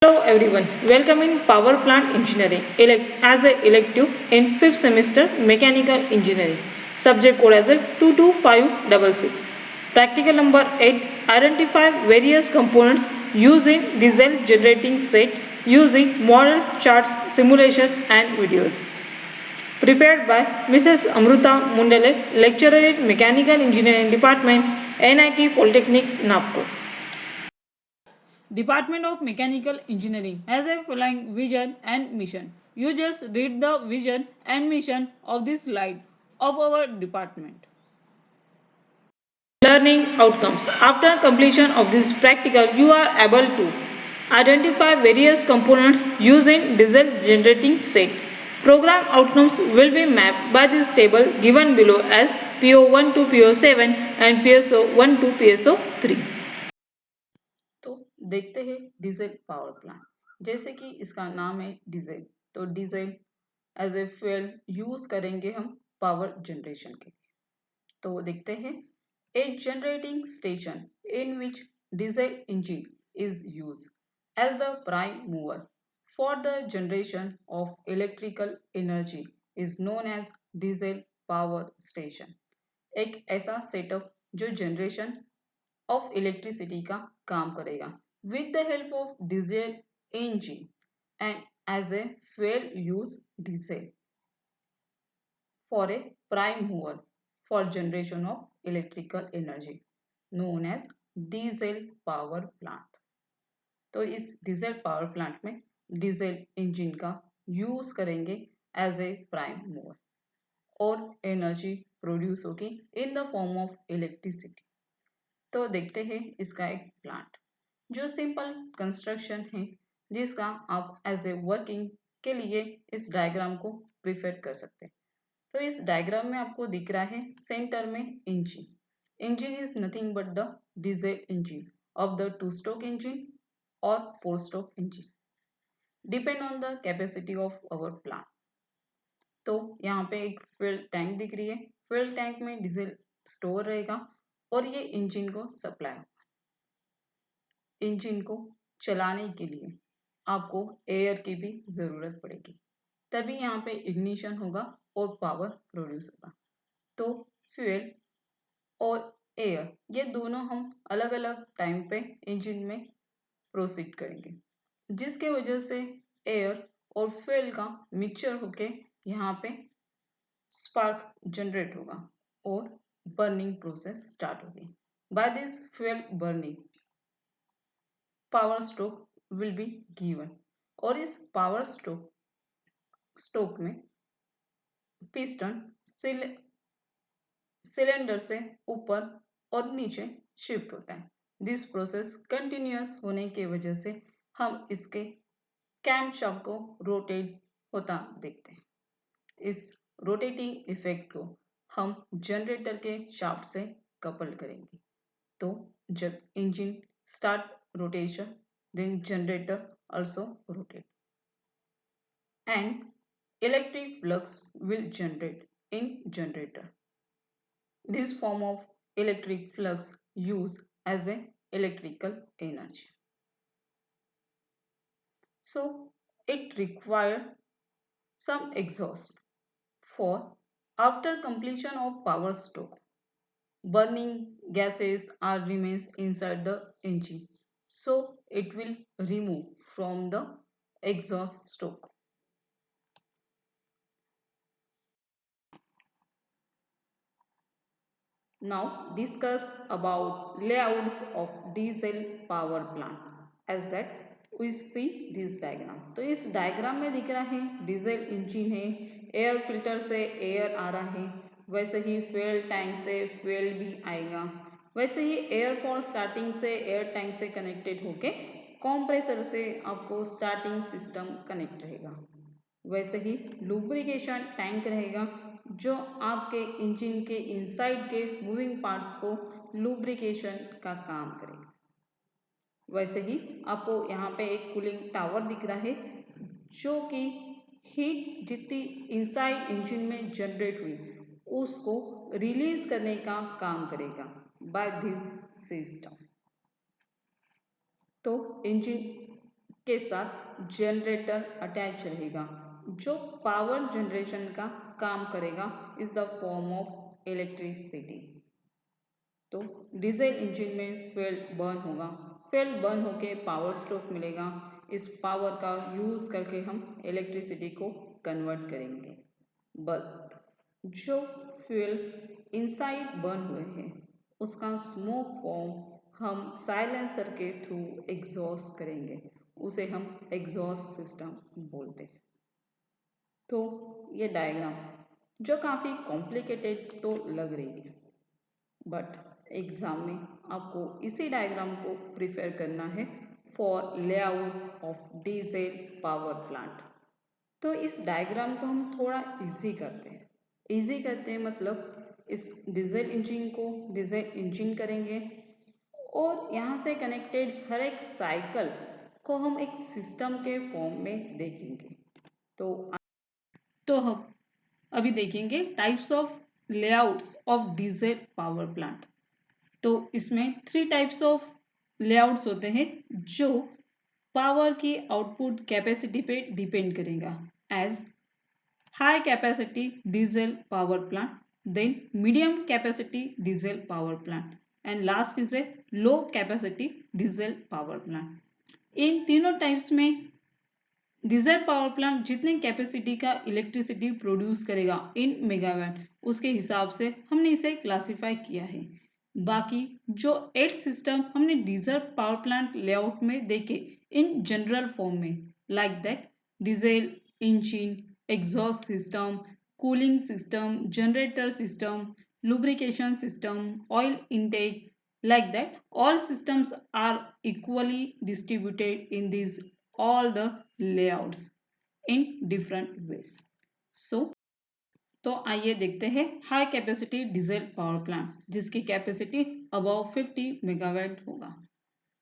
Hello everyone, welcome in Power Plant Engineering as an elective in 5th semester Mechanical Engineering. Subject code as a 22566. Practical number 8. Identify various components used in diesel generating set using models, charts, simulation and videos. Prepared by Mrs. Amruta Mundale, lecturer in Mechanical Engineering Department, NIT Polytechnic, Nagpur. Department of Mechanical Engineering has a following vision and mission. You just read the vision and mission of this slide of our department. Learning outcomes. After completion of this practical, you are able to identify various components used in diesel generating set. Program outcomes will be mapped by this table given below as PO1 to PO7 and PSO1 to PSO3. तो देखते हैं diesel power plant. जैसे कि इसका नाम है diesel, तो diesel as a fuel use करेंगे हम पावर जनरेशन के लिए। तो देखते हैं a generating station in which diesel engine is use as the prime mover for the generation of electrical energy is known as diesel power station. एक ऐसा setup जो जनरेशन ऑफ इलेक्ट्रिसिटी का काम करेगा with the help of diesel engine and as a fuel use diesel for a prime mover for generation of electrical energy known as diesel power plant. तो इस diesel power plant में diesel engine का use करेंगे as a prime mover और energy produce होगी in the form of electricity. तो देखते हैं इसका एक प्लांट जो सिंपल कंस्ट्रक्शन है जिसका आप एज ए वर्किंग के लिए इस डायग्राम को प्रिफर कर सकते हैं। तो इस डायग्राम में आपको दिख रहा है सेंटर में engine. Engine is nothing but the diesel engine of the 2 stroke engine और 4 stroke engine depend on the capacity of our plant. तो यहाँ पे एक फ्यूल टैंक दिख रही है। फ्यूल टैंक में डीजल स्टोर रहेगा और ये इंजन को सप्लाई होगा। इंजन को चलाने के लिए आपको एयर की भी जरूरत पड़ेगी, तभी यहाँ पे इग्निशन होगा और पावर प्रोड्यूस होगा। तो फ्यूल और एयर ये दोनों हम अलग अलग टाइम पे इंजन में प्रोसीड करेंगे, जिसके वजह से एयर और फ्यूल का मिक्सचर होके यहाँ पे स्पार्क जनरेट होगा और बर्निंग प्रोसेस स्टार्ट होगी। By this fuel burning power stroke will be given और इस पावर स्ट्रोक में पिस्टन सिलेंडर से ऊपर और नीचे शिफ्ट होता है। दिस प्रोसेस कंटिन्यूअस होने की वजह से हम इसके कैम शाफ्ट को रोटेट होता देखते हैं। इस रोटेटिंग इफेक्ट को हम जनरेटर के शाफ्ट से कपल करेंगे। तो जब engine start rotation then generator also rotate and electric flux will generate in generator. This form of electric flux used as a electrical energy. So it required some exhaust for after completion of power stroke. Burning gases are remains inside the engine, so it will remove from the exhaust stroke. Now discuss about layouts of diesel power plant as that we see this diagram। तो इस diagram में दिख रहा है diesel engine है, air filter से air आ रहा है, वैसे ही फ्यूल टैंक से फ्यूल भी आएगा, वैसे ही एयर फॉर स्टार्टिंग से एयर टैंक से कनेक्टेड होके कंप्रेसर से आपको स्टार्टिंग सिस्टम कनेक्ट रहेगा, वैसे ही लुब्रिकेशन टैंक रहेगा जो आपके इंजन के इनसाइड के मूविंग पार्ट्स को लुब्रिकेशन का काम करेगा। वैसे ही आपको यहाँ पे एक कूलिंग टावर दिख रहा है जो कि हीट जितनी इनसाइड इंजन में जनरेट हुई उसको रिलीज करने का काम करेगा बाय दिस सिस्टम। तो इंजन के साथ जनरेटर अटैच रहेगा जो पावर जनरेशन का काम करेगा is the form of electricity. तो डीजल इंजन में फ्यूल बर्न होगा, फ्यूल बर्न होके पावर स्ट्रोक मिलेगा, इस पावर का यूज़ करके हम इलेक्ट्रिसिटी को कन्वर्ट करेंगे। बट जो फ्यूल्स इनसाइड बर्न हुए हैं उसका स्मोक फॉर्म हम साइलेंसर के थ्रू एग्जॉस्ट करेंगे, उसे हम एग्जॉस्ट सिस्टम बोलते हैं। तो ये डायग्राम जो काफ़ी कॉम्प्लिकेटेड तो लग रही है, बट एग्ज़ाम में आपको इसी डायग्राम को प्रिफर करना है for layout of diesel power plant. तो इस डायग्राम को हम थोड़ा इजी करते हैं मतलब इस डीजल इंजन को डीजल इंजन करेंगे और यहाँ से कनेक्टेड हर एक साइकिल को हम एक सिस्टम के फॉर्म में देखेंगे। तो हम अभी देखेंगे types of layouts of diesel power plant. तो इसमें 3 टाइप्स ऑफ लेआउट्स होते हैं जो पावर की आउटपुट कैपेसिटी पे डिपेंड करेगा, as high capacity diesel power plant, then medium capacity diesel power plant and last is a low capacity diesel power plant. इन तीनों टाइप्स में डीजल पावर प्लांट जितने कैपेसिटी का इलेक्ट्रिसिटी प्रोड्यूस करेगा in megawatt उसके हिसाब से हमने इसे क्लासिफाई किया है। बाकी जो 8 सिस्टम हमने डीजल पावर प्लांट लेआउट में देखे इन जनरल फॉर्म में, like that diesel engine, exhaust system, cooling system, generator system, lubrication system, oil intake, like that all systems are equally distributed in these all the layouts in different ways. तो आइए देखते हैं high capacity diesel power plant जिसकी capacity above 50 megawatt होगा।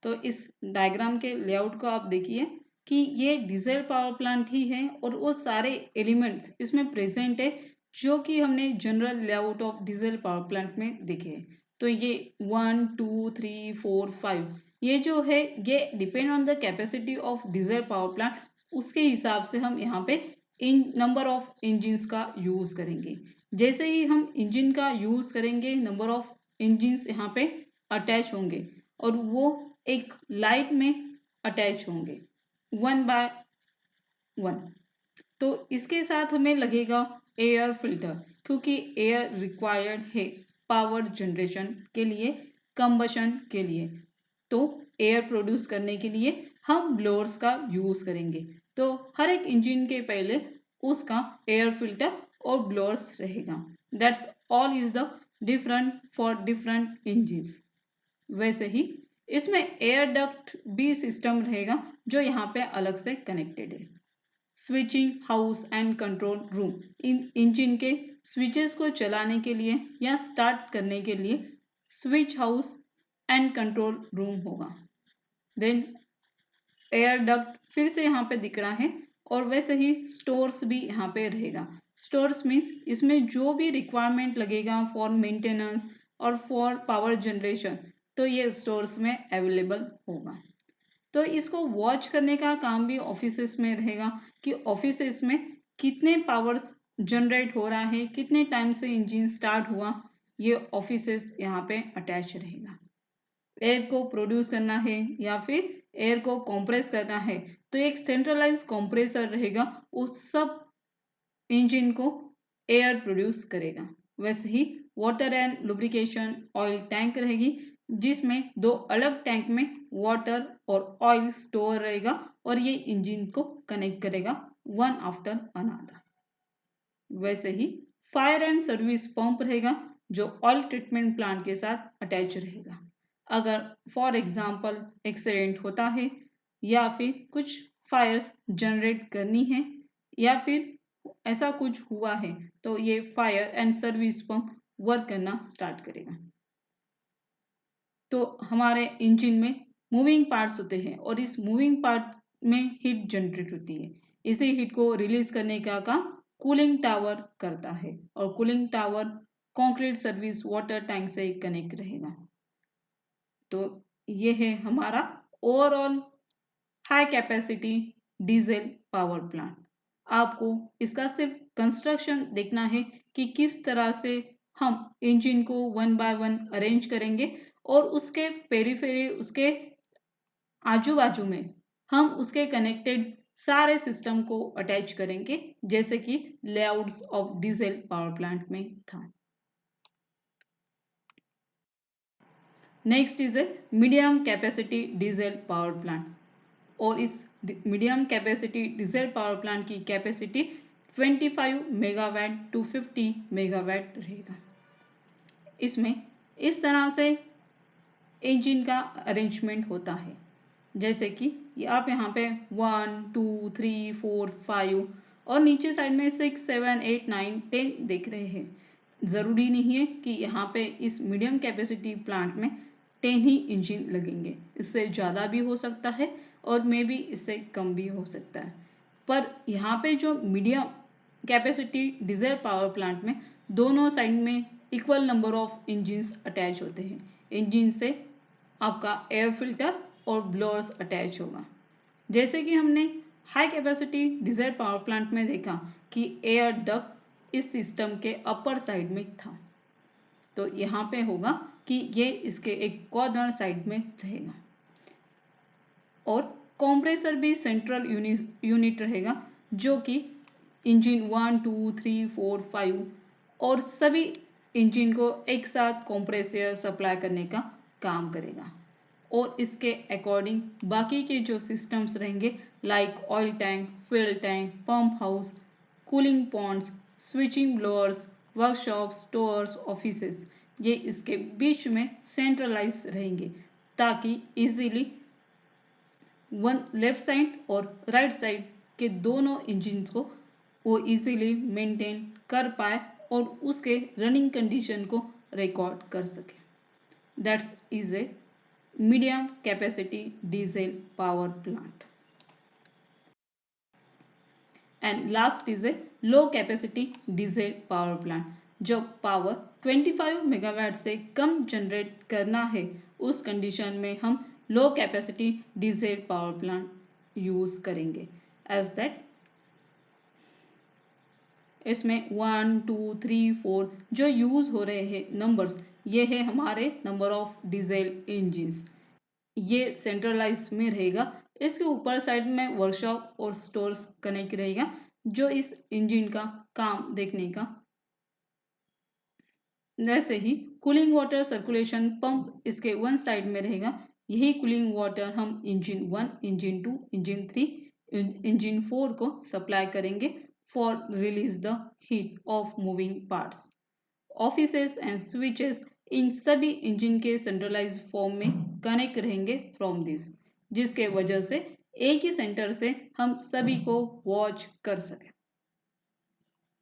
तो इस diagram के layout को आप देखिए कि ये डीजल पावर प्लांट ही है और वो सारे एलिमेंट्स इसमें प्रेजेंट है जो कि हमने general layout of diesel power plant में देखे। तो ये 1 2 3 4 5 ये जो है ये depend on the capacity of diesel power plant, उसके हिसाब से हम यहाँ पे इन नंबर ऑफ इंजिन्स का यूज करेंगे। जैसे ही हम इंजन का यूज करेंगे नंबर ऑफ इंजिन्स यहाँ पे अटैच होंगे और वो एक लाइन में अटैच होंगे 1 बाय 1। तो इसके साथ हमें लगेगा एयर फिल्टर क्योंकि एयर रिक्वायर्ड है पावर जनरेशन के लिए, कंबशन के लिए। तो एयर प्रोड्यूस करने के लिए हम ब्लोअर्स का यूज करेंगे। तो हर एक इंजन के पहले उसका एयर फिल्टर और ब्लोअर्स रहेगा। That's all is the different for different engines. वैसे ही इसमें एयर डक्ट भी सिस्टम रहेगा जो यहाँ पे अलग से कनेक्टेड है। Switching house and control room, in engine के स्विचेस को चलाने के लिए या स्टार्ट करने के लिए switch house and control room होगा। देन एयर डक्ट फिर से यहाँ पे दिख रहा है और वैसे ही स्टोर्स भी यहाँ पे रहेगा। स्टोर्स मीन्स इसमें जो भी रिक्वायरमेंट लगेगा फॉर मेंटेनेंस और फॉर पावर जनरेशन तो ये स्टोर्स में अवेलेबल होगा। तो इसको वॉच करने का काम भी ऑफिसेस में रहेगा कि ऑफिसेस में कितने पावर्स जनरेट हो रहा है, कितने टाइम से इंजन स्टार्ट हुआ, ये ऑफिसेस यहाँ पे अटैच रहेगा। एयर को प्रोड्यूस करना है या फिर एयर को कंप्रेस करना है तो एक सेंट्रलाइज कंप्रेसर रहेगा, उस सब इंजन को एयर प्रोड्यूस करेगा। वैसे ही water and lubrication oil tank रहेगी जिसमें 2 अलग टैंक में वाटर और ऑयल स्टोर रहेगा और ये इंजन को कनेक्ट करेगा वन आफ्टर अनदर। वैसे ही फायर एंड सर्विस पंप रहेगा जो ऑयल ट्रीटमेंट प्लांट के साथ अटैच रहेगा। अगर फॉर एग्जांपल एक्सीडेंट होता है या फिर कुछ फायर्स जनरेट करनी है या फिर ऐसा कुछ हुआ है तो ये fire and service pump work करना स्टार्ट करेगा। तो हमारे इंजन में मूविंग पार्ट्स होते हैं और इस मूविंग पार्ट में हीट जनरेट होती है। इसी हीट को रिलीज करने का काम कूलिंग टावर करता है और cooling tower concrete service water tank से कनेक्ट रहेगा। तो ये है हमारा overall high capacity diesel power plant. आपको इसका सिर्फ कंस्ट्रक्शन देखना है कि किस तरह से हम इंजन को वन बाय वन अरेंज करेंगे और उसके पेरीफेरी, उसके आजू बाजू में हम उसके कनेक्टेड सारे सिस्टम को अटैच करेंगे, जैसे कि layouts of diesel power plant में था। Next is a medium capacity diesel power plant, और इस medium capacity diesel power plant की कैपेसिटी 25 मेगावाट टू 50 मेगावाट रहेगा। इसमें इस तरह से इंजन का अरेंजमेंट होता है, जैसे कि आप यहाँ पे 1 2 3 4 5 और नीचे साइड में 6 7 8 9 10 देख रहे हैं। ज़रूरी नहीं है कि यहाँ पे इस मीडियम कैपेसिटी प्लांट में 10 ही इंजन लगेंगे, इससे ज़्यादा भी हो सकता है और मे बी इससे कम भी हो सकता है। पर यहाँ पे जो medium capacity diesel power plant में दोनों साइड में equal number of engines attach होते हैं। इंजन से आपका एयर फिल्टर और ब्लोअर्स अटैच होगा। जैसे कि हमने high capacity diesel power plant में देखा कि एयर डक्ट इस सिस्टम के अपर साइड में था, तो यहाँ पे होगा कि ये इसके एक कॉर्नर साइड में रहेगा, और कंप्रेसर भी सेंट्रल यूनिट रहेगा, जो कि इंजन 1 2 3 4 5 और सभी इंजन को एक साथ कंप्रेसर सप्लाई करने का काम करेगा। और इसके अकॉर्डिंग बाकी के जो सिस्टम्स रहेंगे, like oil tank, fuel tank, pump house, cooling ponds, switching blowers, workshop, stores, offices, ये इसके बीच में सेंट्रलाइज रहेंगे, ताकि इजीली वन लेफ्ट साइड और राइट साइड के दोनों इंजन को वो इजीली मेंटेन कर पाए और उसके रनिंग कंडीशन को रिकॉर्ड कर सके। That's is a medium capacity diesel power plant. And last is a low capacity diesel power plant. जब पावर 25 मेगावाट से कम जनरेट करना है, उस कंडीशन में हम low capacity diesel power plant use करेंगे। एज दैट इसमें 1 2 3 4 जो यूज हो रहे हैं नंबर्स, ये है हमारे नंबर ऑफ डीजल इंजिन्स। ये सेंट्रलाइज में रहेगा। इसके ऊपर साइड में वर्कशॉप और स्टोर्स कनेक्ट रहेगा, जो इस इंजन का काम देखने का। जैसे ही कूलिंग वाटर सर्कुलेशन पंप इसके वन साइड में रहेगा, यही कूलिंग वाटर हम इंजन 1, इंजन 2, इंजन 3, इंजन 4 को सप्लाई करेंगे for release the heat of moving parts. Offices and switches इन सभी इंजन के सेंट्रलाइज फॉर्म में कनेक्ट रहेंगे फ्रॉम दिस, जिसके वजह से एक ही सेंटर से हम सभी को वॉच कर सकें।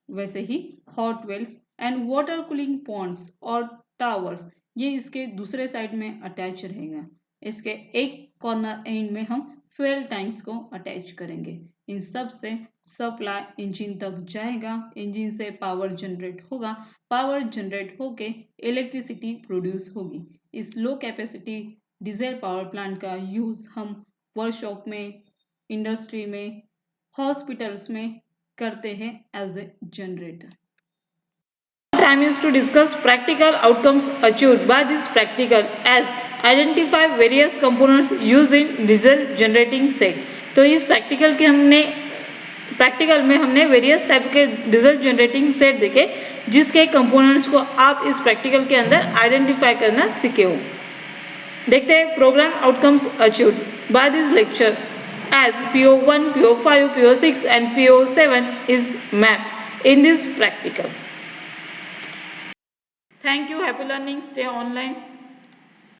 वैसे ही hot wells and water cooling ponds और टावर्स, ये इसके दूसरे साइड में अटैच रहेगा। इसके एक कॉर्नर एंड में हम फ्यूल टैंक्स को अटैच करेंगे। इन सब से सप्लाई इंजन तक जाएगा, इंजन से पावर जनरेट होगा, पावर जनरेट होके इलेक्ट्रिसिटी प्रोड्यूस होगी। इस low capacity diesel power plant का यूज हम वर्कशॉप में, इंडस्ट्री में, हॉस्पिटल्स में करते हैं as a generator. Time is to discuss practical outcomes achieved by this practical as identify various components used in diesel generating set। तो इस practical में हमने वेरियस टाइप के डीजल जनरेटिंग सेट देखे, जिसके कंपोनेंट्स को आप इस प्रैक्टिकल के अंदर आइडेंटिफाई करना सीखे हो। देखते हैं programme outcomes achieved by this lecture as PO1, PO5, PO6 and PO7 is mapped in this practical. Thank you. Happy learning. Stay online.